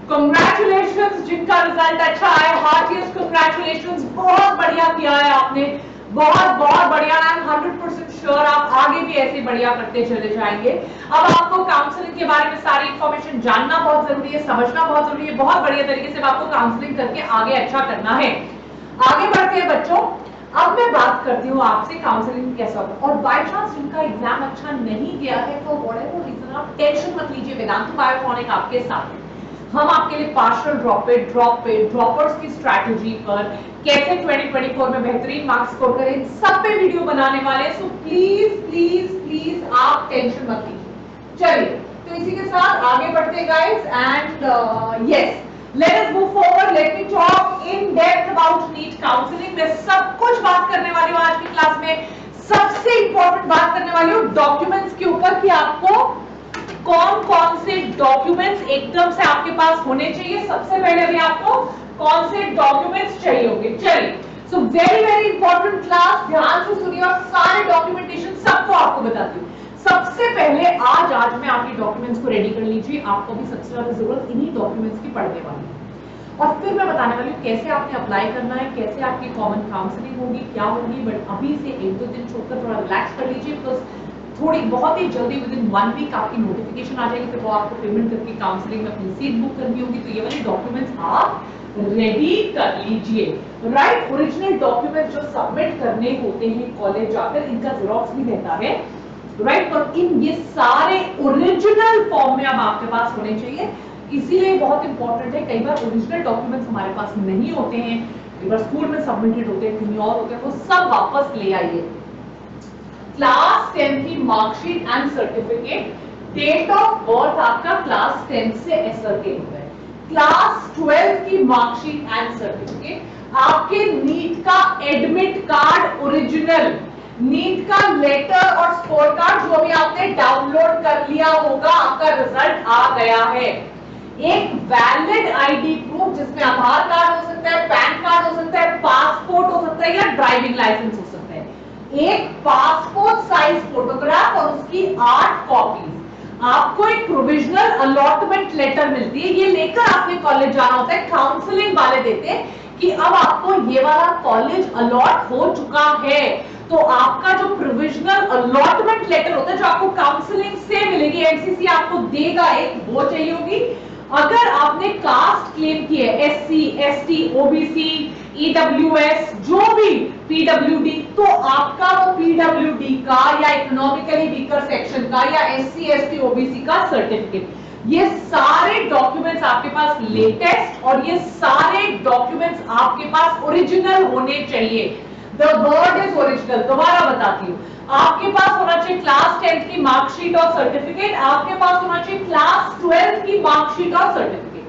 Congratulations जिनका result अच्छा है, हार्टिएस्ट कंग्रेचुलेशंस, बहुत बढ़िया किया है आपने, बहुत बहुत बढ़िया। आई एम 100% श्योर आप आगे भी ऐसे बढ़िया करते चले जाएंगे। अब आपको काउंसलिंग के बारे में सारी इंफॉर्मेशन जानना बहुत जरूरी है, समझना बहुत जरूरी है, बहुत बढ़िया तरीके से आपको काउंसलिंग करके आगे अच्छा करना है। आगे बढ़ते हैं बच्चों। अब मैं बात करती हूँ आपसे काउंसलिंग कैसा होता है। और बाय चांस जिनका एग्जाम अच्छा नहीं गया है तो व्हाटएवर रीजन, आप टेंशन मत लीजिए, वेदांतु बायोफोनिक आपके साथ है। हम आपके लिए पार्शियल ड्रॉपर्स की स्ट्रैटेजी पर कैसे 2024 में बेहतरीन मार्क्स स्कोर करें, इन सब पे वीडियो बनाने वाले हैं। सो प्लीज प्लीज प्लीज आप टेंशन मत लीजिए। चलिए तो इसी के साथ आगे बढ़ते guys, and yes let us move forward. Let me talk in depth about NEET counselling. मैं सब कुछ बात करने वाली हूँ आज की क्लास में। सबसे इंपॉर्टेंट बात करने वाली हूँ डॉक्यूमेंट्स के ऊपर, कि आपको कौन कौन से डॉक्यूमेंट्स एकदम से आपके पास होने चाहिए। सबसे पहले भी आपको कौन से डॉक्यूमेंट्स चाहिए होंगे। चलिए so very very important class, ध्यान से सुनिए और सारे डॉक्यूमेंटेशन सबको आपको बताती हूँ। सबसे पहले आज मैं आपके डॉक्यूमेंट्स को रेडी कर लीजिए। आपको भी सबसे ज्यादा जरूरत इन्हीं डॉक्यूमेंट्स की पड़ने वाली है। और फिर मैं बताने वाली हूँ कैसे आपने अप्लाई करना है, कैसे आपकी कॉमन काउंसलिंग होगी, क्या होगी। बट अभी से एक दो दिन छोड़कर थोड़ा रिलैक्स कर लीजिए, बिकॉज थोड़ी बहुत ही जल्दी विद इन 1 वीक आपकी नोटिफिकेशन आ जाएगी, फिर वो आपको पेमेंट करके काउंसलिंग में अपनी सीट बुक करनी होगी। तो ये वाले डॉक्यूमेंट्स आप रेडी कर लीजिए। राइट, ओरिजिनल डॉक्यूमेंट्स जो सबमिट करने होते हैं कॉलेज जाकर, इनका जेरॉक्स भी रहता है। राइट, और इन ये सारे ओरिजिनल फॉर्म में अब आपके पास होने चाहिए। इसीलिए बहुत इंपॉर्टेंट है, कई बार ओरिजिनल डॉक्यूमेंट्स हमारे पास नहीं होते हैं, कई बार स्कूल में सबमिटेड होते हैं, कहीं और होते हैं, वो सब वापस ले आइए। क्लास 10 की marksheet and certificate, date of birth आपका क्लास 10 से एसर्टेन होता है। क्लास 12 की मार्कशीट एंड सर्टिफिकेट, आपके नीट का एडमिट कार्ड ओरिजिनल, नीट का लेटर और स्कोर कार्ड जो भी आपने डाउनलोड कर लिया होगा, आपका रिजल्ट आ गया है। एक वैलिड आईडी प्रूफ जिसमें आधार कार्ड हो सकता है, पैन कार्ड हो सकता है, पासपोर्ट हो सकता है या ड्राइविंग लाइसेंस हो सकता है। एक पासपोर्ट साइज फोटोग्राफ और उसकी 8 कॉपीज। आपको एक प्रोविजनल अलॉटमेंट लेटर मिलती है, ये लेकर आपने कॉलेज जाना होता है। काउंसलिंग वाले देते हैं कि अब आपको ये वाला कॉलेज अलॉट हो चुका है, तो आपका जो प्रोविजनल अलॉटमेंट लेटर होता है जो आपको काउंसलिंग से मिलेगी, एमसीसी आपको देगा एक, वो चाहिए होगी। अगर आपने कास्ट क्लेम की है, एससी, एसटी, ओबीसी, ईडब्ल्यूएस, जो भी पीडब्ल्यूडी, तो आपका वो पीडब्ल्यूडी का या इकोनॉमिकली वीकर सेक्शन का या एससी, एसटी, ओबीसी का सर्टिफिकेट, ये सारे डॉक्यूमेंट्स आपके पास लेटेस्ट और ये सारे डॉक्यूमेंट्स आपके पास ओरिजिनल होने चाहिए। The word is original. दोबारा बताती हूँ, आपके पास होना चाहिए क्लास 10 की मार्कशीट और सर्टिफिकेट, आपके पास होना चाहिए क्लास 12 की मार्कशीट और सर्टिफिकेट,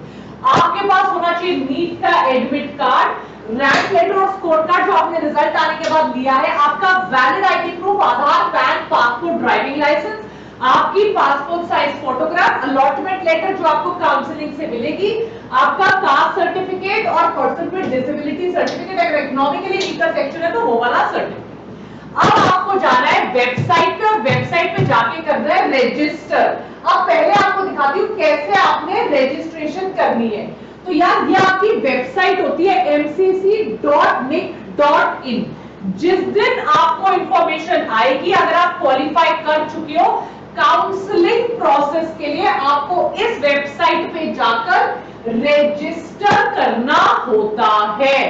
आपके पास होना चाहिए नीट का एडमिट कार्ड, रैंक लेटर और स्कोर कार्ड जो आपने रिजल्ट आने के बाद लिया है, आपका valid ID proof, Aadhaar, PAN, passport, driving licence, आपकी passport size photograph, allotment letter जो आपको काउंसलिंग से मिलेगी, आपका कास्ट सर्टिफिकेट और पर्सन विद डिसेबिलिटी सर्टिफिकेट, अगर इकोनॉमिकली वीकर सेक्शन है तो वो वाला सर्टिफिकेट। अब आपको जाना है वेबसाइट पे और वेबसाइट पे जाके करना है रजिस्टर। अब पहले आपको दिखाती हूँ कैसे आपने रजिस्ट्रेशन करनी है। तो यार ये आपकी वेबसाइट होती है mcc.nic.in। जिस दिन आपको इंफॉर्मेशन आएगी, अगर आप क्वालिफाई कर चुके हो काउंसलिंग प्रोसेस के लिए, आपको इस वेबसाइट पे जाकर रजिस्टर करना होता है।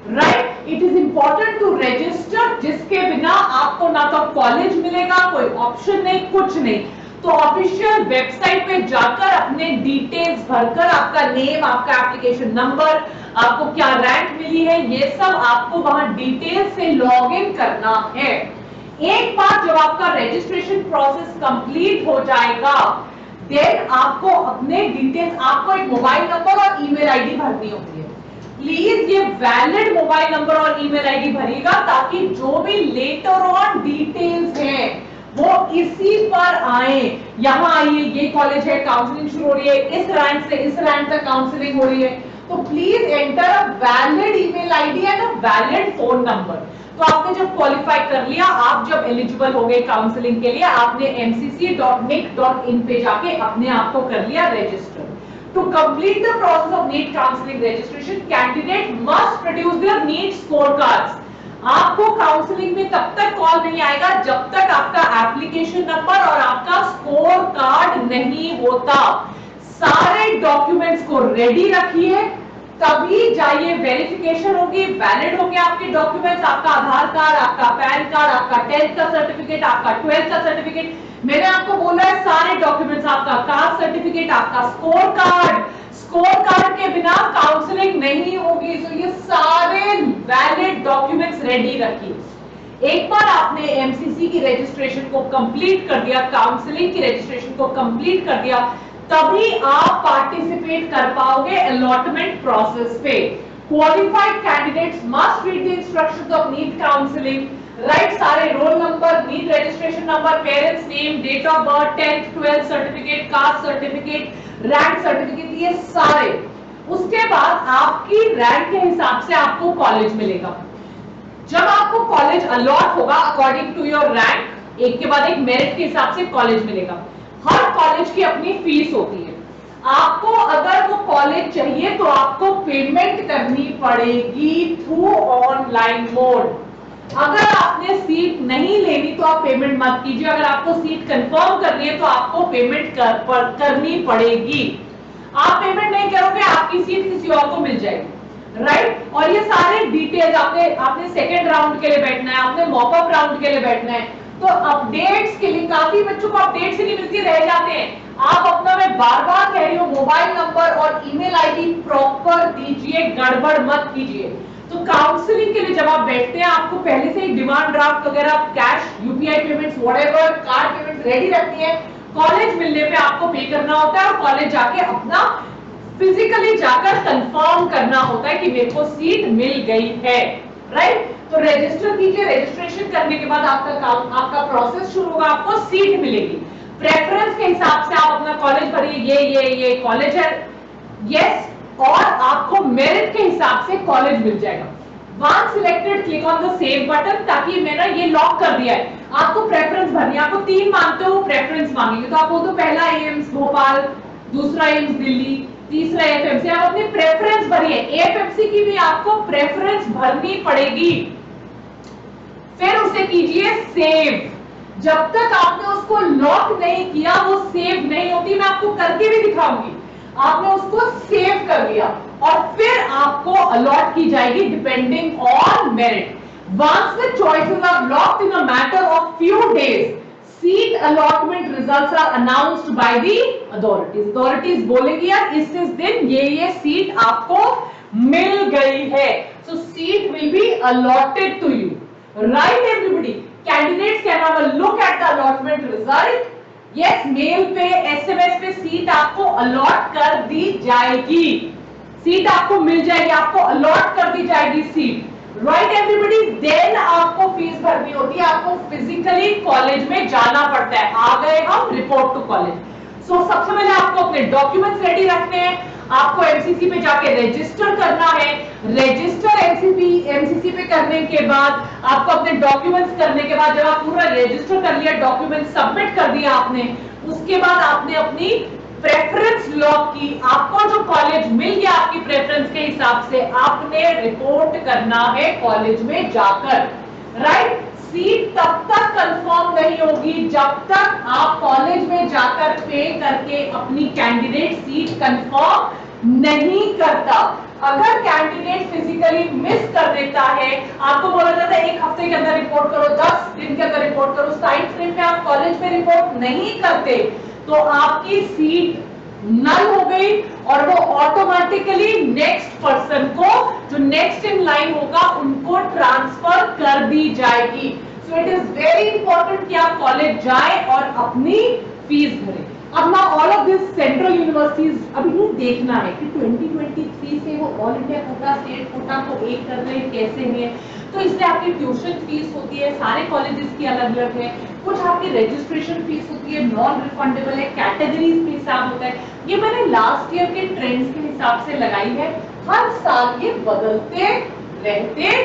Right, it is important to register, जिसके बिना आपको ना तो कॉलेज मिलेगा, कोई ऑप्शन नहीं, कुछ नहीं। तो ऑफिशियल वेबसाइट पे जाकर अपने डिटेल्स भरकर, आपका नेम, आपका एप्लीकेशन नंबर, आपको क्या रैंक मिली है, ये सब आपको वहां डिटेल से लॉग इन करना है। एक बार जब आपका रजिस्ट्रेशन प्रोसेस कंप्लीट हो जाएगा, देन आपको अपने डिटेल्स, आपको एक मोबाइल नंबर और ईमेल आईडी भरनी होती है। प्लीज ये वैलिड मोबाइल नंबर और ईमेल आईडी भरिएगा, ताकि जो भी लेटर ऑन डिटेल्स हैं वो इसी पर आए। यहां आइए, ये कॉलेज है, काउंसलिंग शुरू हो रही है, इस रैंक से इस रैंक तक काउंसलिंग हो रही है, तो please enter a valid email ID and a valid phone number. तो आपने जब क्वालिफाई कर लिया, आप जब एलिजिबल हो गए काउंसलिंग के लिए, आपने mcc.nic.in पे जाके अपने आप को कर लिया register. To complete the process of NEET counseling registration, candidate must produce their NEET scorecards. आपको काउंसलिंग में तब तक कॉल नहीं आएगा जब तक आपका एप्लीकेशन नंबर और आपका स्कोर कार्ड नहीं होता। सारे डॉक्यूमेंट्स को रेडी रखिए, तभी जाइए, वेरिफिकेशन होगी, वैलिड होंगे आपके डॉक्यूमेंट्स, आपका आधार कार्ड, आपका पैन कार्ड, आपका 10th का सर्टिफिकेट, आपका 12th का सर्टिफिकेट। मैंने आपको बोला है सारे डॉक्यूमेंट्स, आपका कास्ट सर्टिफिकेट, आपका स्कोर कार्ड। स्कोर कार्ड के बिना काउंसलिंग नहीं होगी। तो ये सारे वैलिड डॉक्यूमेंट्स रेडी रखिए। एक बार आपने एमसीसी की रजिस्ट्रेशन को कंप्लीट कर दिया, काउंसलिंग की रजिस्ट्रेशन को कंप्लीट कर दिया, तभी आप पार्टिसिपेट कर पाओगे अलॉटमेंट प्रोसेस पे। Qualified candidates must read the instructions of NEET counselling, right सारे roll number, NEET registration number, parents name, date of birth, 10th 12th certificate, caste certificate, rank certificate, ये सारे। उसके बाद आपकी रैंक के हिसाब से आपको कॉलेज मिलेगा। जब आपको कॉलेज अलॉट होगा अकॉर्डिंग टू योर रैंक, एक के बाद एक मेरिट के हिसाब से कॉलेज मिलेगा। हर कॉलेज की अपनी फीस होती है। आपको अगर वो कॉलेज चाहिए तो आपको पेमेंट करनी पड़ेगी थ्रू ऑनलाइन मोड। अगर आपने सीट नहीं लेनी तो आप पेमेंट मत कीजिए, अगर आपको सीट कंफर्म करनी है तो आपको पेमेंट करनी पड़ेगी। आप पेमेंट नहीं करोगे आपकी सीट किसी और को मिल जाएगी, राइट। और ये सारे डिटेल्स आपने सेकेंड राउंड के लिए बैठना है, आपने मॉकअप राउंड के लिए बैठना है, तो अपडेट्स के लिए काफी बच्चों को अपडेट्स ही नहीं मिलती, रह जाते हैं। आप अपना, मैं बार बार कह रही हूँ, मोबाइल नंबर और ईमेल आईडी प्रॉपर दीजिए, गड़बड़ मत कीजिए। तो काउंसलिंग के लिए जब आप बैठते हैं आपको पहले से ही डिमांड ड्राफ्ट वगैरह, cash, UPI payments, whatever, card payments ready रखनी है। कॉलेज मिलने पे आपको पे करना होता है और कॉलेज जाके अपना फिजिकली जाकर कंफर्म करना होता है कि मेरे को सीट मिल गई है, राइट। तो रजिस्टर कीजिए, रजिस्ट्रेशन करने के बाद आपका प्रोसेस शुरू होगा, आपको सीट मिलेगी। प्रेफरेंस के हिसाब से आप अपना कॉलेज भरिए, ये कॉलेज है, यस, और आपको मेरिट के हिसाब से कॉलेज मिल जाएगा। Once selected, click on the save button, ताकि मैंने ये लॉक कर दिया है। आपको प्रेफरेंस भरनी है, आपको 3 मांगते हो, प्रेफरेंस मांगेंगे तो आप बोलते हो पहला एम्स भोपाल, दूसरा एम्स दिल्ली, तीसरा एफएमसी। आप अपनी प्रेफरेंस भरिए, एफएमसी की भी आपको प्रेफरेंस भरनी पड़ेगी। फिर उसे कीजिए सेव। जब तक आपने उसको लॉक नहीं किया वो सेव नहीं होती, मैं आपको करके भी दिखाऊंगी। आपने उसको सेव कर लिया और फिर आपको अलॉट की जाएगी depending on merit. Once the choices are locked in a matter of few days, seat allotment results are announced by the authorities. Authorities बोलेगी यार इस दिन ये सीट आपको मिल गई है, so seat will be allotted to you, right everybody? Candidates can have a look at the allotment result. Yes, mail पे, SMS पे सीट आपको अलॉट कर दी जाएगी, सीट आपको मिल जाएगी, आपको अलॉट कर दी जाएगी सीट, राइट एवरीबॉडी। देन आपको फीस भरनी होती है, आपको फिजिकली कॉलेज में जाना पड़ता है। आ गए हम रिपोर्ट टू कॉलेज। सो सबसे पहले आपको अपने डॉक्यूमेंट्स रेडी रखने हैं, आपको एमसीसी पे जाके रजिस्टर करना है। रजिस्टर एमसीसी पे करने के बाद आपको अपने डॉक्यूमेंट्स करने के बाद, जब आप पूरा रजिस्टर कर लिया, डॉक्यूमेंट सबमिट कर दिया आपने, उसके बाद आपने अपनी प्रेफरेंस लॉक की, आपको जो कॉलेज मिल गया आपकी प्रेफरेंस के हिसाब से, आपने रिपोर्ट करना है कॉलेज में जाकर, राइट। सीट तब तक कंफर्म नहीं होगी जब तक आप कॉलेज में जाकर पे करके अपनी कैंडिडेट सीट कंफर्म नहीं करता। अगर कैंडिडेट फिजिकली मिस कर देता है, आपको बोला जाता है 1 हफ्ते के अंदर रिपोर्ट करो, 10 दिन के अंदर रिपोर्ट करो, उस टाइम फ्रेम में आप कॉलेज में रिपोर्ट नहीं करते तो आपकी सीट नल हो गई और वो ऑटोमेटिकली नेक्स्ट पर्सन को, जो नेक्स्ट इन लाइन होगा, उनको ट्रांसफर कर दी जाएगी। So it is very important कि आप कॉलेज जाएं और अपनी फीस भरें। अब ना all of this central universities अभी नहीं देखना है कि 2023 से वो all India quota, state quota को एक कर रहे हैं, कैसे हैं, तो इसलिए आपकी ट्यूशन फीस होती है, सारे कॉलेजेस की अलग अलग है, कुछ आपकी रजिस्ट्रेशन फीस होती है, नॉन रिफंडेबल है, कैटेगरीज के हिसाब होता है। ये मैंने लास्ट ईयर के ट्रेंड्स के हिसाब से लगाई है, हर साल ये बदलते रहते।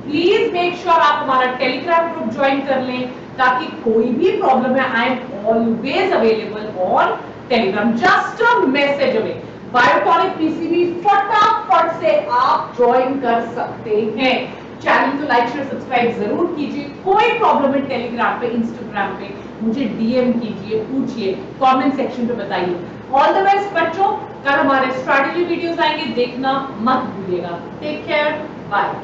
प्लीज मेक श्योर आप हमारा टेलीग्राम ग्रुप ज्वाइन कर लें, ताकि कोई भी प्रॉब्लम है, I am always available on Telegram, just a message away. Biotonic PCB फटाफट से आप ज्वाइन कर सकते हैं। चैनल को लाइक शेयर सब्सक्राइब जरूर कीजिए। कोई प्रॉब्लम है टेलीग्राम पे, इंस्टाग्राम पे मुझे डीएम कीजिए, पूछिए, कमेंट सेक्शन पे बताइए। ऑल द बेस्ट बच्चों, कल हमारे स्ट्रैटेजी वीडियोस आएंगे, देखना मत भूलिएगा। Take care, bye.